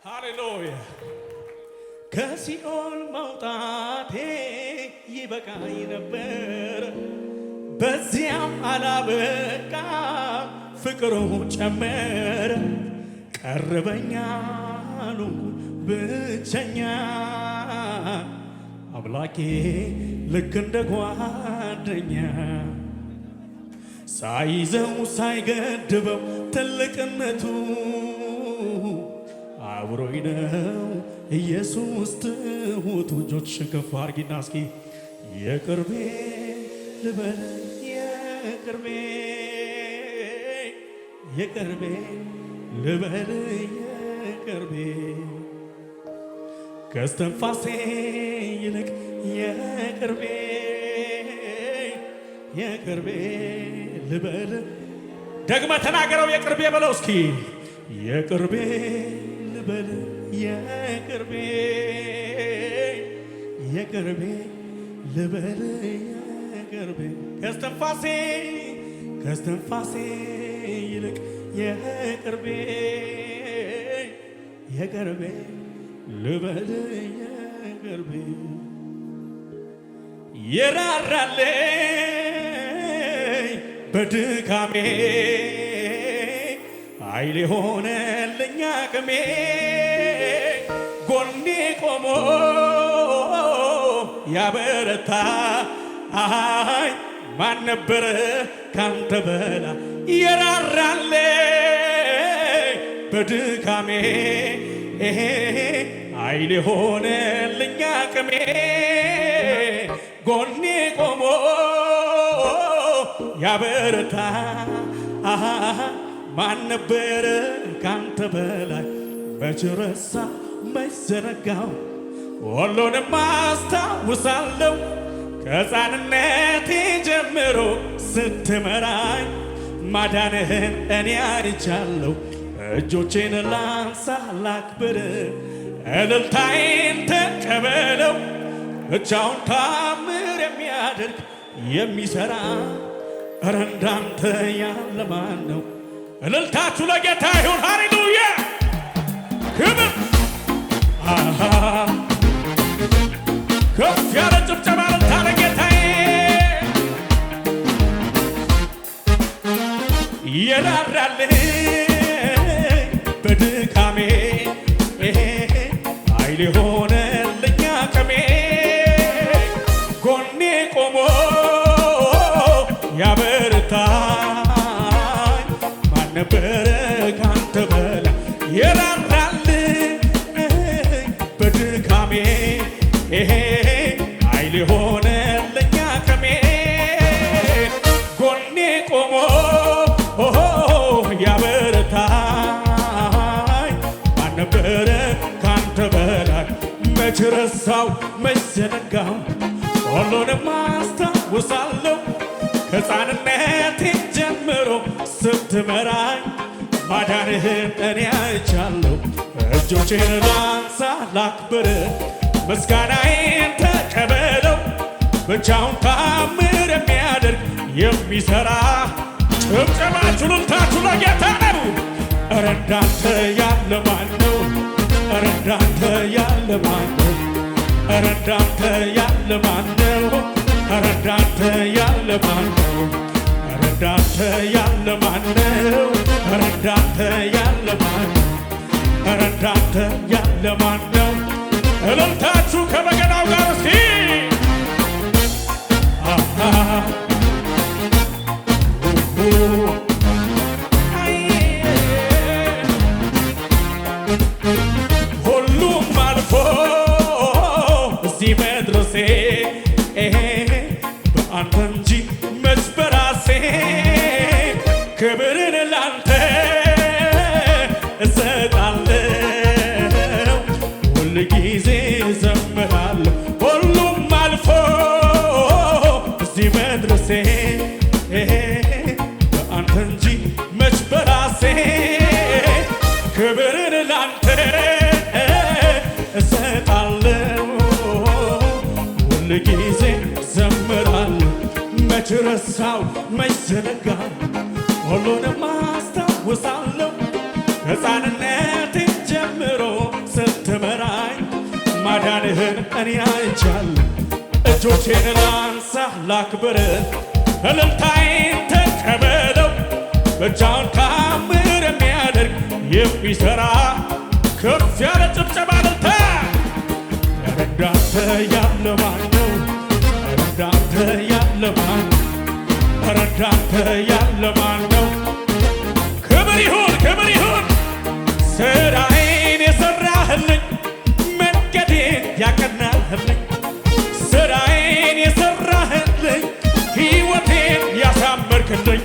ሃሌሉያ ከሲኦል መውጣቴ ይበቃኝ ነበር በዚያም አላበቃ ፍቅሩ ጨመረ ቀረበኛ አልኩ ብቸኛ አምላኬ ልክ እንደ ጓደኛ ሳይዘው ሳይገድበው ትልቅነቱ አብሮኝ ነው ኢየሱስ ትሁት እጆችሽን ከፍ አድርጊና እስኪ የቅርቤ ልበል የቅርቤ የቅርቤ ልበል የቅርቤ ከስትንፋሴ ይልቅ የቅርቤ የቅርቤ ልበል ደግመ ተናገረው የቅርቤ በለው እስኪ የቅርቤ ልበል የቅርቤ የቅርቤ ልበል የቅርቤ ከስትንፋሴ ይልቅ የቅርቤ የቅርቤ ልበል የቅርቤ የራራልኝ በድካሜ ኃይል የሆነልኝ አቅሜ ጎኔ ቆሞ ያበረታ አይ ማን ነበረ ካንተ በላ የራራልኝ በድካሜ ኃይል የሆነልኝ አቅሜ ጎኔ ቆሞ ያበረታ ማን ነበረ ካንተ በላይ መች ረሳ መች ዘነጋው ሁሉንም አስታውሳለሁ ከሕፃንነቴ ጀምሮ ስትመራኝ ማዳንህን እኔ አይቻለሁ እጆቼን ላንሳ ላክብር እልልታዬን ተቀበለው ብቻውን ታምር የሚያደርግ የሚሰራ ኧረ እንዳንተ ያለ ማን ነው? እልልታችሁ ለጌታ ይሁን። ሃሌሉያ ክብር ከፍ ያለ ጭብጨባ እልልታ ለጌታዬ የራራልኝ በድካሜ ኃይል የሆነልኝ አቅሜ ጎኔ ቆሞ ያበረታኝ ማን ነበረ ካንተ በላይ የራራልኝ በድካሜ ኃይል የሆነልኝ አቅሜ ጎኔ ቆሞ ያበረታኝ ማን ነበረ ካንተ በላይ መች ረሳው መች ዘነጋው ሁሉንም አስታውሳለሁ ከሕፃንነቴ ጀምሮ ስትመራኝ ማዳንህን እኔ አይቻለሁ እጆቼን ላንሳ ላክብር ምስጋናዬን ተቀበለው ብቻውን ታምር የሚያደርግ የሚሠራ ጭብጨባችሁ እልልታችሁ ለጌታ ነው። ኧረ እንዳንተ ያለ ማን ነው? ኧረ እንዳንተ ያለ ማን ነው? ኧረ እንዳንተ ያለ ማን ነው? ኧረ እንዳንተ ያለ ማን ነው? ኧረ እንዳንተ ያለ ማን ነው? ኧረ እንዳንተ ያለ ማን ነው? ኧረ እንዳንተ ያለ ማን ነው? እልልታችሁ ከበገናው ጋር እስኪ ሁሉም አልፎ እዚህ መድረሴ በአንተ እንጂ መች በራሴ ክብርን ላንተ እሰጣለሁ ሁልጊዜ እዘምራለሁ ሁሉም አልፎ እዚህ መድረሴ በአንተ እንጂ መች በራሴ ክብርን ላንተ እሰጣለሁ ሁልጊዜ ዘምራለሁ መች ረሳው መች ዘነጋው ሁሉንም አስታውሳለሁ ከሕፃንነቴ ጀምሮ እኔ አይቻለሁ። እጆቼን ላንሳ ላክብር፣ እልልታዬን ተቀበለው። ብቻውን ታምር የሚያደርግ የሚሠራ ከፍ ያለ ጭብጨባ እልልታ። ኧረ እንዳንተ ያለ ማን ነው? ኧረ እንዳንተ ያለ ማን ነው? ኧረ እንዳንተ ያለ ማን ነው? ክብር ይሁን ክብር ይሁን። ሥራዬን የሠራህልኝ መንገዴን ያቀናህልኝ ሥራዬን የሠራህልኝ ሕይወቴን ያሳመርክልኝ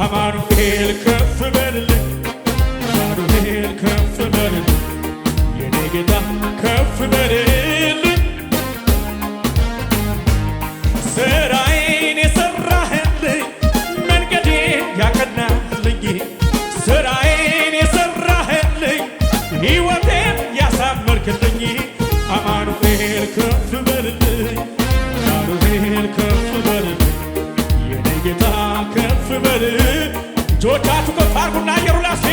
አማኑኤል ከፍ በልልኝ አማኑኤል ከፍ በልልኝ የኔ ጌታ ከፍ በልልኝ ሥራዬን የሠራህልኝ መንገዴን ያቀናህልኝ ሥራዬን የሠራህልኝ ሕይወቴን ያሳመርክልኝ አማኑኤል ከፍ በልልኝ አማኑኤል ከፍ በልልኝ የኔ ጌታ ከፍ በል። እጆቻችሁ ከፍ አድርጉና አየሩ ላሲ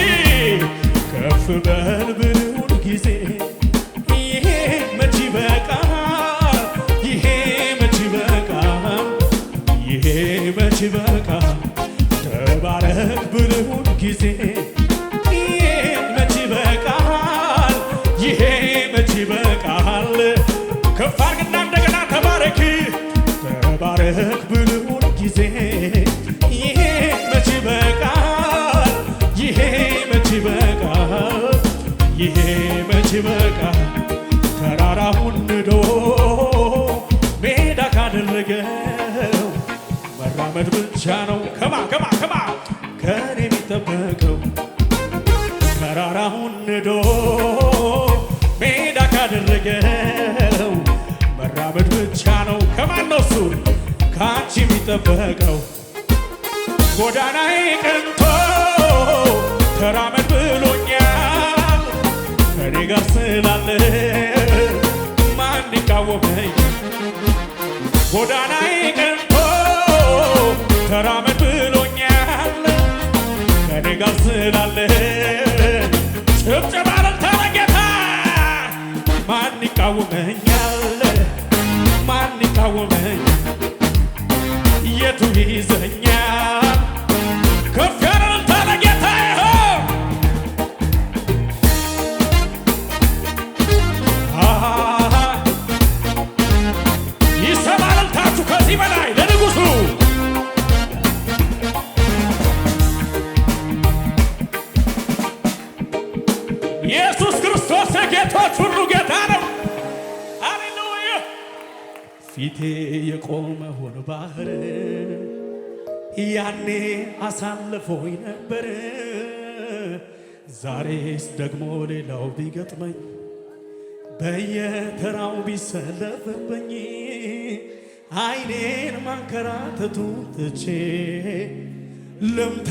ከፍ በል ብሉን ጊዜ ይሄ መች ይበቃል ይሄ መች ይበቃል ይሄ መች ይበቃል ተባረክ ብሉን ጊዜ ይሄ መች ይበቃል ይሄ መች ይበቃል ከፍ አድርግና እንደገና ተባረክ ተባረክ ብሉን ጊዜ ይሄ መች ይበቃል ይሄ መች ይበቃል ይሄ መች ይበቃል ተራራውን ንዶ ሜዳ ካደረገው መራመድ ብቻ ነው ከማ ከኔ የሚጠበቀው ተራራውን ንዶ ሜዳ ካደረገው መራመድ ብቻ ነው። ከማን ነው እሱ? ካንቺ የሚጠበቀው ጎዳናዬ ቀንቶ ተራመድ ብሎኛል ከኔ ጋር ስላለ ማን ይቃወመኝ? ጎዳናዬ ቀንቶ ተራመድ ብሎኛል ከኔ ጋር ስላለ ጭብጨባ እልልታ ለጌታ። ማን ይቃወመኛል? ማን ይቃወመኝ? የቱ ይዘኛል? ከፍ ያለ እልልታ ለጌታ ይሁን። ይሰማ እልልታችሁ ከዚህ በላይ ለንጉሡ ኢየሱስ ክርስቶስ የጌቶች ሁሉ ጌታ ነው። ሃሌሉያ። ፊቴ የቆመውን ባህር ያኔ አሳልፎኝ ነበር። ዛሬስ ደግሞ ሌላው ቢገጥመኝ በየተራው ቢሰለፍብኝ ዓይኔን ማንከራተቱ ትቼ ልምታ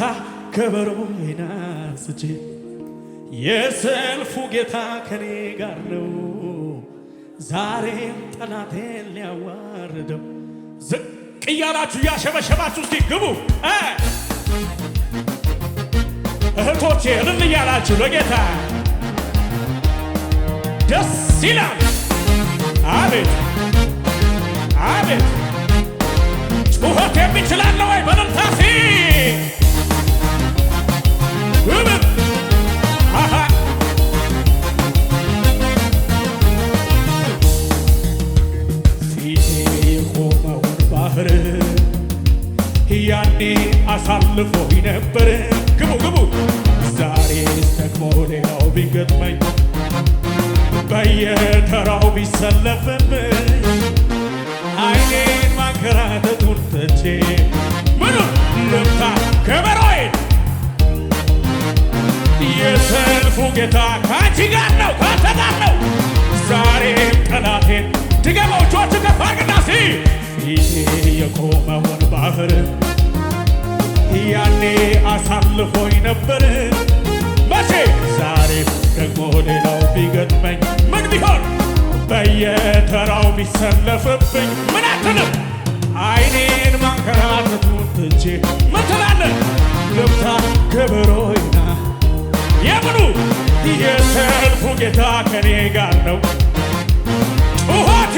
ከበሮዬን አንስቼ የሰልፉ ጌታ ከኔ ጋር ነው። ዛሬም ጠላቴን ሊያዋርደው ዝቅ እያላችሁ እያሸበሸባችሁ እስቲ ግቡ። እህቶቼ እልል እያላችሁ ለጌታ ደስ ይላል። አቤት አቤት ጩኸት የሚችላለ ወይ በእልልታሲ ግብር ፊቴ የቆመውን ባህር ያኔ አሳልፎኝ ነበር። ግቡ ዛሬስ ደግሞ ሌላው ቢገጥመኝ በየተራው ቢሰለፍብኝ ዓይኔን ማንከራተቱን ትቼ ምኑን ልምታ ከበሮዬን የሰልፉ ጌታ ካንቺ ጋር ነው ካንተ ጋር ነው። ዛሬም ጠላቴን ድገሞቹ ከፍ አድርግና ሲ ፊቴ የቆመውን ባህር ያኔ አሳልፎኝ ነበር። መቼ ዛሬ ደግሞ ሌላው ቢገጥመኝ ምን ቢሆን በየተራው ቢሰለፍብኝ ምን አትልም ዓይኔን ማንከራተቱን ትቼ ምን ትላለህ ልምታ ከበሮዬን የምኑ የሰልፉ ጌታ ከኔ ጋር ነው። ጩኸት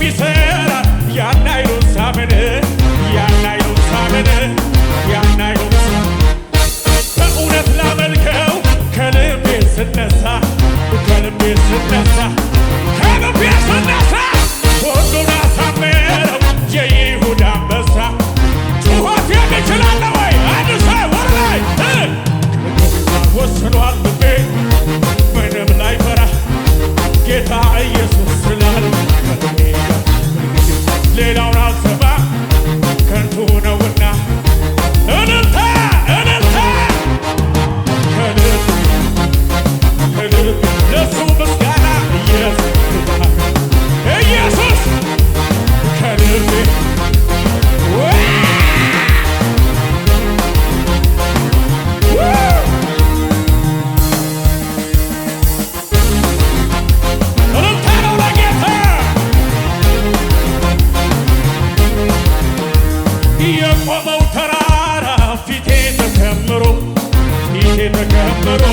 የሚሰራ ያን ኃይሉን ሳምን ያን ኃይሉን ሳምን ያን ኃይሉን በእውነት ላመልከው ከልቤ ስነሳ ከልቤ ስነሳ ከልቤ ስነሳ ሁሉን አሳመረው የይሁዳ አንበሳ ጩኸት የሚችላለ ወይ አንድ ሰው ወር ላይ ወስኗል ልቤ ምንም ላይ ፈራ ጌታ ኢየሱስ ስላለ ሌላውን አልሰማ ከንቱ ነውና እልልታ እልልታ ከልብ ከልብ ለሱ ምስጋና ኢየሱስ ከልቤ የቆመው ተራራ ፊቴ ተከምሮ ፊቴ ተከምሮ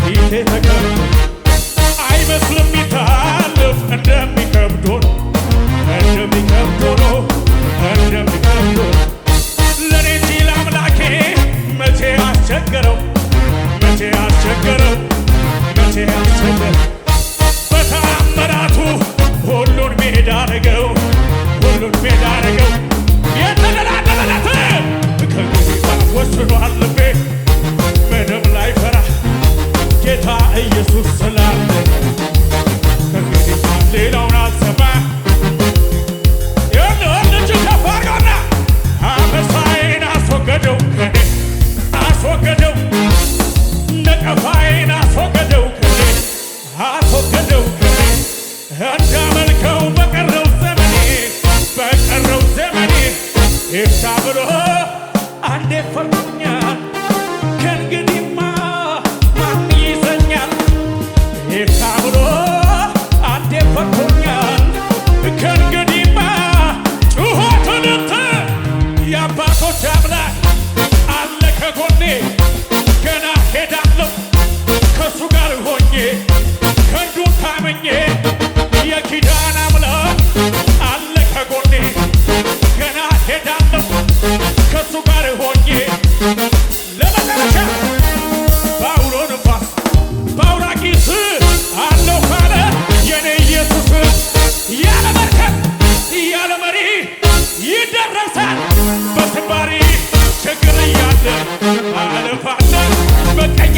ፊቴ ተከምሮ አይመስልም ይታለፍ እንደሚከብድ ሆኖ እንደሚከብድ ሆኖ እንደሚከብድ ሆኖ ለኔ እንጂ ለአምላኬ መቼ አስቸገረው መቼ አስቸገረው መቼ አስቸገረው በተአምራቱ ሁሉን ሜዳ አረገው ሁሉን ሜዳ አረገው የተደላደለለት ከጌታ ወስኗል ልቤ ምንም ላይ ፈራ ጌታ ኢየሱስ ስላለ ከጌታ ሌላውን አልሰማ የልጅ ከፋርጋና አመሳዬን አስወገደው ከኔ አስወገደው ነቀፋዬን አስወገደው ከኔ አስወገደው ከኔ እንዳመልከው በቀረው ዘመኔ በቀረው ዘመኔ ይፍታ ብሎ አንዴ ፈርዶኛል ከእንግዲህማ ማን ይዘኛል ይፍታ ብሎ አንዴ ፈርዶኛል ከእንግዲህማ ጩኸት እልልታ የአባቶች አምላክ አለ ከጎኔ ገና ሄዳለሁ ከእሱ ጋር ሆኜ ክንዱን ታምኜ የኪዳን አምላክ አለ ከጎኔ ገና ሄዳለሁ ከእሱ ጋር ሆኜ ለመጨረሻ በአውሎ ነፋስ በአውራቂስ አለው ካለ የኔ ኢየሱስ ያለ መርከብ ያለ መሪ ይደረሳል በስባሪ ችግር እያለ አለፋለ በቀኛ